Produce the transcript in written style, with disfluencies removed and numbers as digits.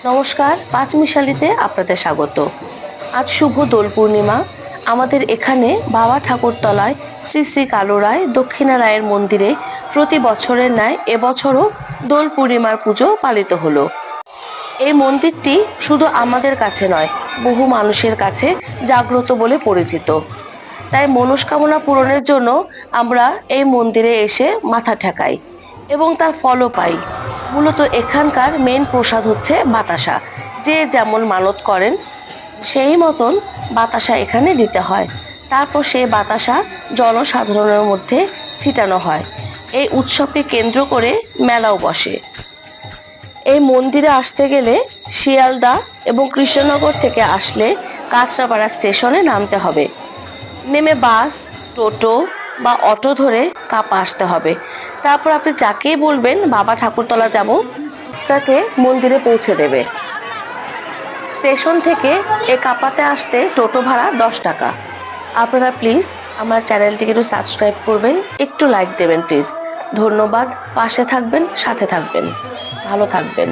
নমস্কার, পাঁচমিশালিতে আপনাদের স্বাগত। আজ শুভ দোল পূর্ণিমা। আমাদের এখানে বাবা ঠাকুরতলায় শ্রী শ্রী কালু রায় দক্ষিণা রায়ের মন্দিরে প্রতি বছরের ন্যায় এবছরও দোল পূর্ণিমার পুজো পালিত হলো। এই মন্দিরটি শুধু আমাদের কাছে নয়, বহু মানুষের কাছে জাগ্রত বলে পরিচিত। তাই মনস্কামনা পূরণের জন্য আমরা এই মন্দিরে এসে মাথা ঠেকাই এবং তার ফলও পাই। মূলত এখানকার মেন প্রসাদ হচ্ছে বাতাসা। যে যেমন মানত করেন সেই মতন বাতাসা এখানে দিতে হয়। তারপর সেই বাতাসা জনসাধারণের মধ্যে ছিটানো হয়। এই উৎসবকে কেন্দ্র করে মেলাও বসে। এই মন্দিরে আসতে গেলে শিয়ালদা এবং কৃষ্ণনগর থেকে আসলে কাঁচরাপাড়া স্টেশনে নামতে হবে। নেমে বাস, টোটো বা অটো ধরে কাপা আসতে হবে। তারপর আপনি যাকেই বলবেন বাবা ঠাকুরতলা যাব, তাকে মন্দিরে পৌঁছে দেবে। স্টেশন থেকে এ কাপাতে আসতে টোটো ভাড়া 10 টাকা। আপনারা প্লিজ আমার চ্যানেলটিকে একটু সাবস্ক্রাইব করবেন, একটু লাইক দেবেন প্লিজ। ধন্যবাদ। পাশে থাকবেন, সাথে থাকবেন, ভালো থাকবেন।